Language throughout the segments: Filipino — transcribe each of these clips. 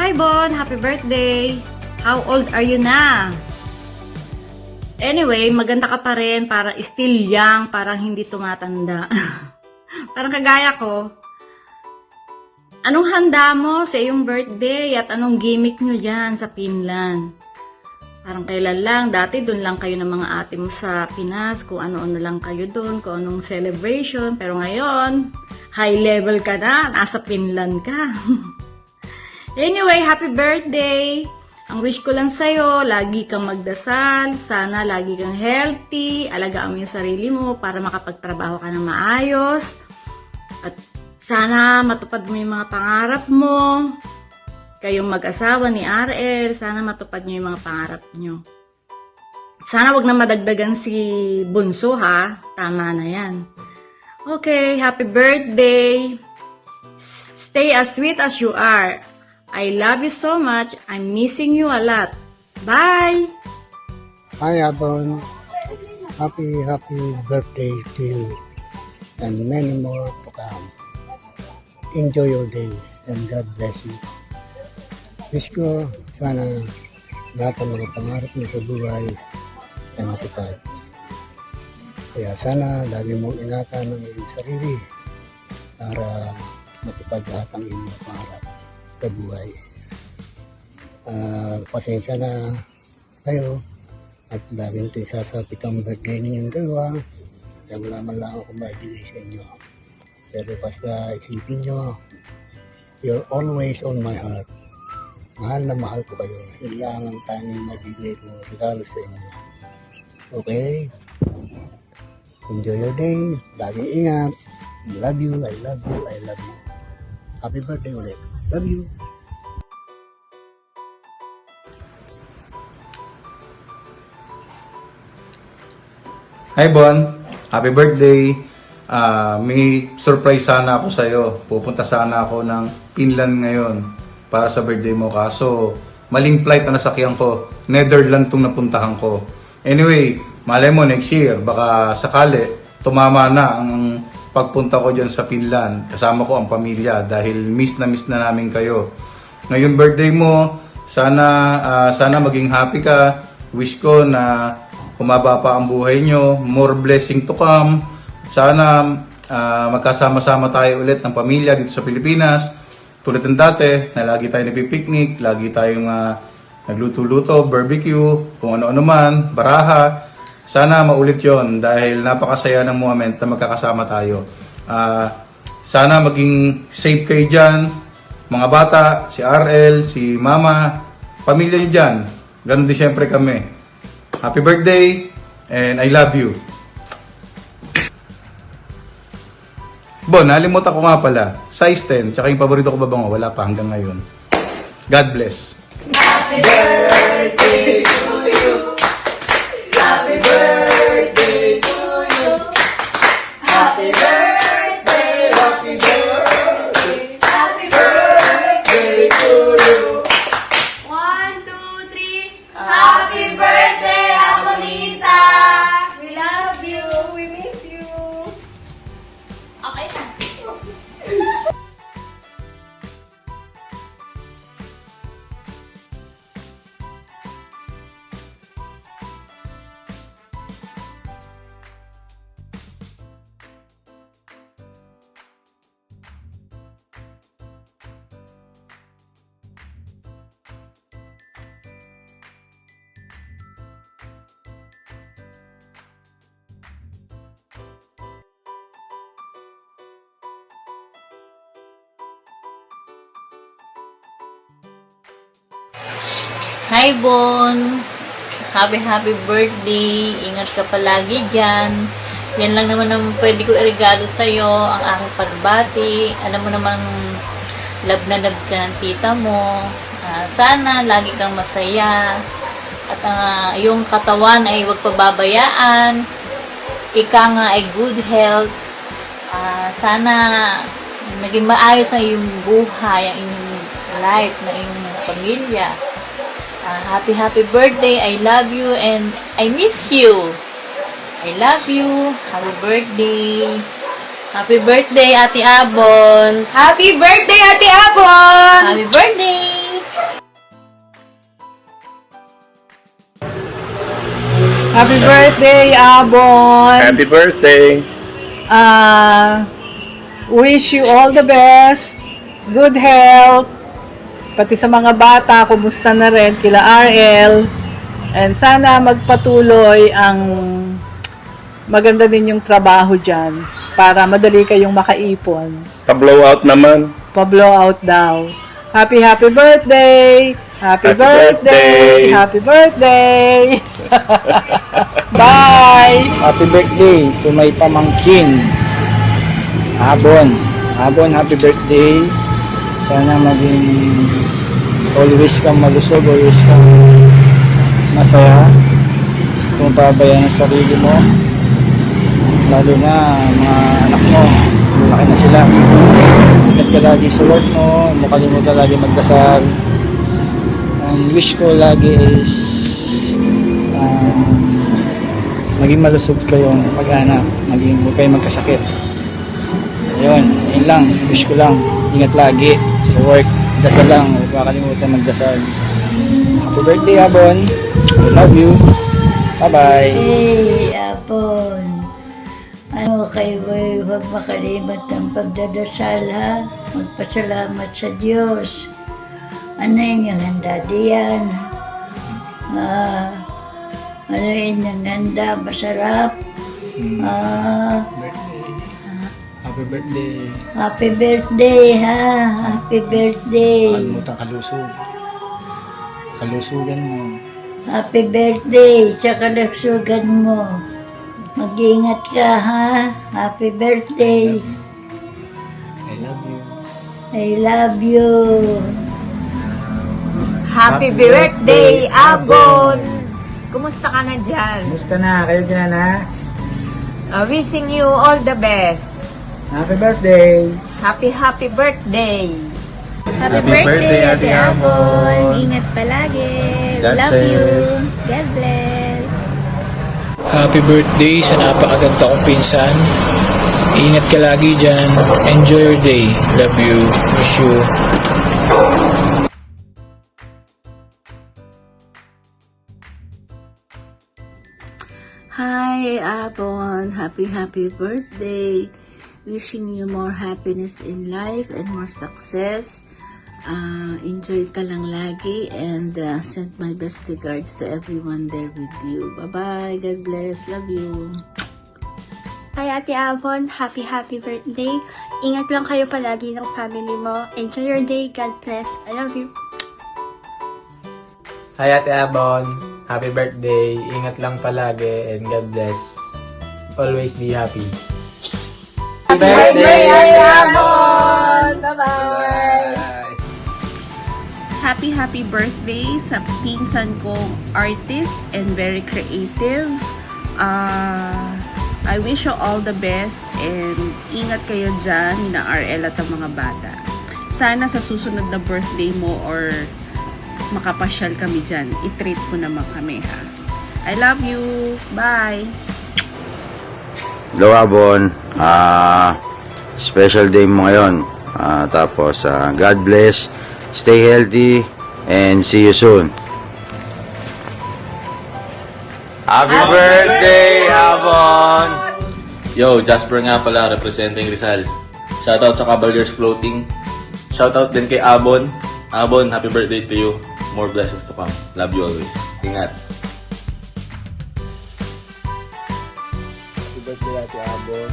Hi Bon, happy birthday! How old are you na? Anyway, maganda ka pa rin, para still young, parang hindi tumatanda. Parang kagaya ko. Anong handa mo sa iyong birthday at anong gimmick nyo dyan sa Finland? Parang kailan lang, dati doon lang kayo ng mga ate mo sa Pinas, kung ano-ano lang kayo doon, kung anong celebration. Pero ngayon, high level ka na, nasa Finland ka. Anyway, happy birthday! Ang wish ko lang sa'yo, lagi kang magdasal, sana lagi kang healthy, alagaan mo yung sarili mo para makapagtrabaho ka ng maayos. At sana matupad mo yung mga pangarap mo. Kayong mag-asawa ni RL, sana matupad niyo yung mga pangarap niyo. Sana wag na madagdagan si Bunso ha, tama na yan. Okay, happy birthday! Stay as sweet as you are. I love you so much. I'm missing you a lot. Bye! Hi, Abon. Happy birthday to you. And many more to come. Enjoy your day and God bless you. Wish ko sana lahat ng mga pangarap mo sa buhay ay matupad. Kaya sana lagi mong ingatan ang iyong sarili para matupad lahat ang iyong mga pangarap sa buhay. Pasensya na kayo at laging ito sasapit ang birthday ninyong dalawa. Kaya wala man lang ako maibigay sa inyo. Pero basta isipin nyo, you're always on my heart. Mahal na mahal ko kayo. Yun lang ang tanging mabigay ko regalo sa inyo. Okay? Enjoy your day. Laging ingat. I love you, I love you, I love you. Happy birthday ulit. Love you. Hi Bon, happy birthday. May surprise sana ako sa'yo. Pupunta sana ako ng Finland ngayon para sa birthday mo. Kaso maling flight na nasakyan ko. Netherlands tong napuntahan ko. Anyway, malay mo next year, baka sakali tumama na ang pagpunta ko dyan sa Finland. Kasama ko ang pamilya dahil miss na namin kayo. Ngayon birthday mo, sana maging happy ka. Wish ko na humaba pa ang buhay nyo, more blessing to come. Sana magkasama-sama tayo ulit ng pamilya dito sa Pilipinas. Tulad ng dati, na lagi tayo nagpipiknik, lagi tayong nagluto-luto, barbecue, kung ano-ano man, baraha. Sana maulit yon dahil napakasaya ng moment na magkakasama tayo. Sana maging safe kayo dyan, mga bata, si RL, si Mama, pamilya nyo dyan. Ganon din syempre kami. Happy birthday and I love you. Bon, nalimutan ko nga pala. Size 10, tsaka yung paborito ko babango, wala pa hanggang ngayon. God bless. Happy birthday to you. Happy birthday to you. Happy birthday, happy birthday, happy birthday to you. 1, 2, 3. Happy birthday, Amonita. We love you. We miss you. Okay na. Hi Bon! Happy birthday! Ingat ka palagi dyan. Yan lang naman ang pwede ko iregalo sa'yo, ang aking pagbati. Alam mo naman, love na love ka ng tita mo. Sana lagi kang masaya. At iyong katawan ay huwag pababayaan. Ika nga ay good health. Sana maging maayos ang iyong buhay, ang iyong life, na iyong pamilya. Happy birthday. I love you and I miss you. I love you. Happy birthday. Happy birthday, Ate Abon. Happy birthday, Ate Abon! Happy birthday. Happy birthday, Abon! Happy birthday! Wish you all the best, good health, pati sa mga bata, kumusta na rin, kila RL, and sana magpatuloy ang maganda din yung trabaho dyan para madali kayong makaipon. Pa-blowout naman. Pa-blowout daw. Happy birthday! Happy birthday! Happy birthday! Bye! Happy birthday to my pamangkin. Abon, happy birthday. Sana maging always kang malusog, always kang masaya. Kung pabayaan ang sarili mo, lalo na mga anak mo, malaki na sila. Ingat ka lagi sa work mo, makalimutan lagi magdasal. Ang wish ko lagi is maging malusog kayong mag-anak, huwag kayong magkasakit. Ayun, yun lang, wish ko lang, ingat lagi sa work, dasal lang, huwag makalimutan magdasal. Happy birthday, Abon, I love you, bye bye. Hey, Apon. Ano kayo ay huwag makalimot ng pagdadasal ha. Magpasalamat sa Diyos. Ano yung handa diyan? Ano yung handa? Masarap? Happy birthday. Happy birthday ha. Happy birthday. Kalimutan kalusog. Kalusugan mo. Happy birthday sa kalagsugan mo. Mag-ingat ka ha. Happy birthday. I love you. I love you. Happy birthday, Abon! Kumusta ka na dyan? Gusto na, kayo dyan ha? Wishing you all the best. Happy birthday. Happy birthday! Happy birthday, Ate Abon! Ingat palagi! Love you! God bless! Happy birthday sa napakaganda kong pinsan. Ingat ka lagi dyan. Enjoy your day. Love you. Wish you. Hi, Abon. Happy birthday. Wishing you more happiness in life and more success. Enjoy ka lang lagi and send my best regards to everyone there with you. Bye-bye. God bless. Love you. Hi Ate Avon, happy birthday. Ingat lang kayo palagi ng family mo. Enjoy your day. God bless. I love you. Hi Ate Abon, happy birthday. Ingat lang palagi and God bless. Always be happy. Happy birthday, Ate Abon! Bye-bye! Happy birthday sa pinsan kong artist and very creative. I wish you all the best and ingat kayo dyan na RL at ang mga bata. Sana sa susunod na birthday mo or makapasyal kami dyan, i-treat mo naman kami ha. I love you. Bye! Hello, Abon. Special day mo ngayon. Tapos, God bless. Stay healthy and see you soon. Happy birthday, Abon! Yo, Jasper nga pala, representing Rizal. Shoutout sa Cavaliers Floating. Shoutout din kay Abon. Abon, happy birthday to you. More blessings to come. Love you always. Ingat. Happy birthday, Ate Abon.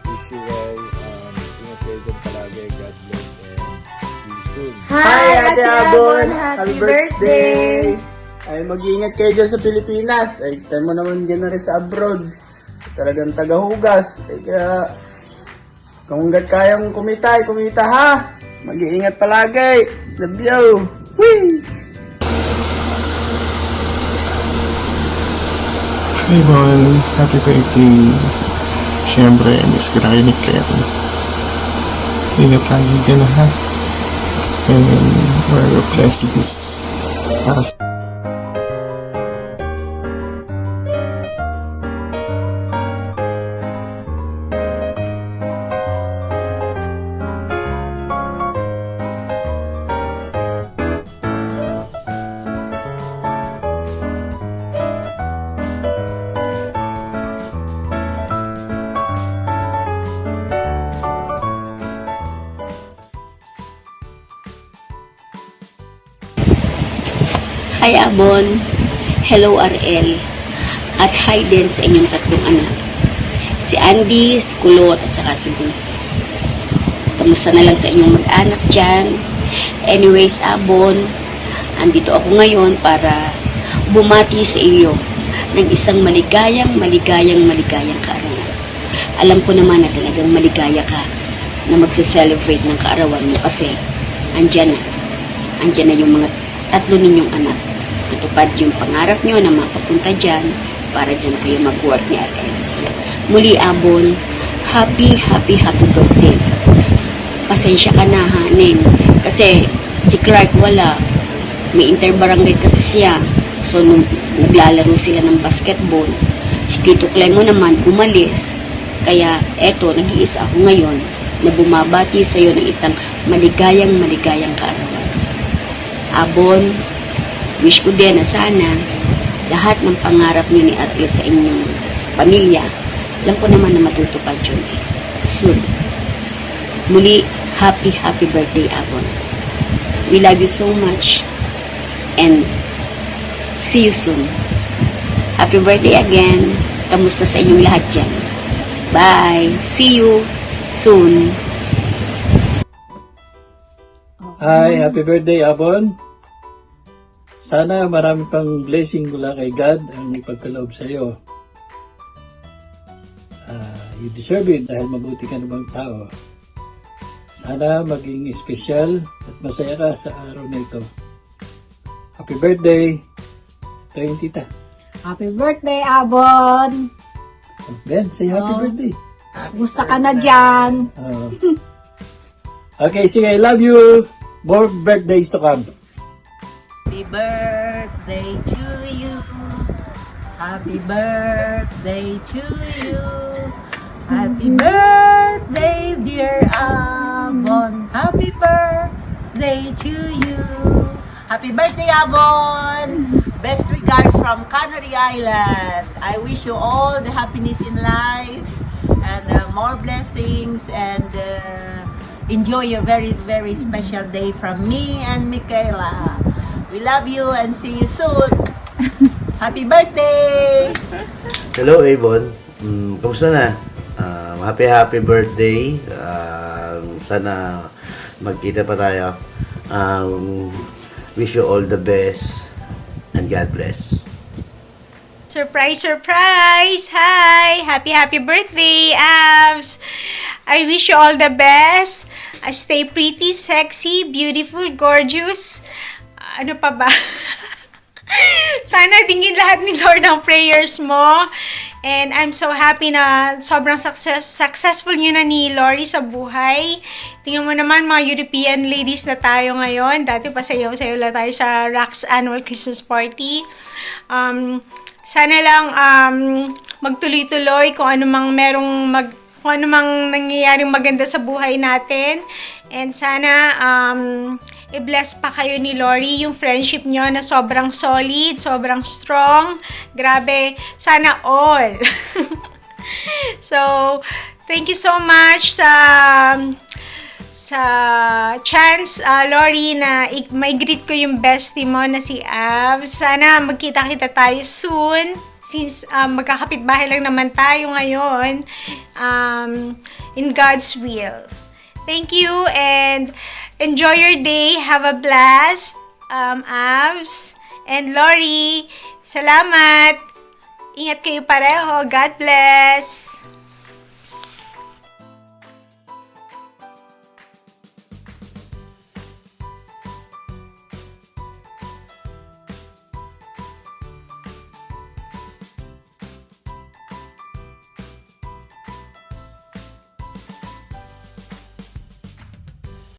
Wish you well. Ingat kayo dyan palagi. God bless and see you soon. Hi, Ate Abon. Happy birthday. Ay, mag-iingat kayo dyan sa Pilipinas. Ay, tayo mo naman dyan na rin sa abroad. Talagang tagahugas. Ay, kaya, kung hanggat kayang kumita ha. Mag-iingat palagi. Love you. Whee! Hey, Bon. Happy birthday. Siyempre, miss ko na kayo ni Claire. Ingat lagi ka na ha. And more blessings para sa Hi Abon, hello RL, at hi din sa inyong tatlong anak. Si Andy, si Kulot, at saka si Bunso. Kamusta na lang sa inyong mag-anak dyan? Anyways, Abon, andito ako ngayon para bumati sa iyo ng isang maligayang kaarawan. Alam ko naman na talagang maligaya ka na magse-celebrate ng kaarawan mo kasi andyan na yung mga tatlo ninyong anak. Natupad yung pangarap nyo na mapapunta dyan para dyan kayo mag-work ni RL. Muli, Abon, happy birthday. Pasensya ka na, Neng, kasi si Clark wala. May interbarangay kasi siya. So, nung naglalaro sila ng basketball, si Tito Clemo naman umalis. Kaya, eto, nag-iisa ako ngayon na bumabati sa iyo ng isang maligayang kaarawan. Abon, wish ko din na sana lahat ng pangarap niyo ni RL sa inyong pamilya, alam ko naman na matutupad yun soon. Muli, happy birthday, Abon. We love you so much and see you soon. Happy birthday again. Kamusta sa inyong lahat dyan? Bye. See you soon. Hi, happy birthday, Abon. Sana marami pang blessing mula kay God ang ipagkaloob sa iyo. You deserve it dahil mabuti ka namang tao. Sana maging espesyal at masaya ka sa araw na ito. Happy birthday! Ito yung tita. Happy birthday, Abon! Ben, say happy birthday. Gusto ka na dyan. Okay, sige, I love you. More birthdays to come. Happy birthday to you. Happy birthday to you. Happy birthday, dear Abon. Happy birthday to you. Happy birthday, Abon. Best regards from Canary Island. I wish you all the happiness in life and more blessings and enjoy your very special day from me and Michaela. We love you and see you soon. Happy birthday! Hello, Avon. Kamusta na? Happy birthday. Sana magkita pa tayo. Wish you all the best and God bless. Surprise! Hi! Happy birthday, Abs! I wish you all the best. Stay pretty, sexy, beautiful, gorgeous. Ano pa ba? Sana tingin lahat ni Lord ang prayers mo. And I'm so happy na sobrang successful yun na ni Lori sa buhay. Tingnan mo naman, mga European ladies na tayo ngayon. Dati pa sayaw-sayaw lang tayo sa Rax Annual Christmas Party. Sana lang magtuloy-tuloy kung ano mang nangyayaring maganda sa buhay natin. And sana i-bless pa kayo ni Lori yung friendship nyo na sobrang solid, sobrang strong. Grabe, sana all. So, thank you so much sa chance, Lori, na may greet ko yung bestie mo na si Av. Sana magkita-kita tayo soon. Since magkakapitbahay lang naman tayo ngayon, in God's will. Thank you and enjoy your day. Have a blast, Avs. And Lori, salamat. Ingat kayo pareho. God bless.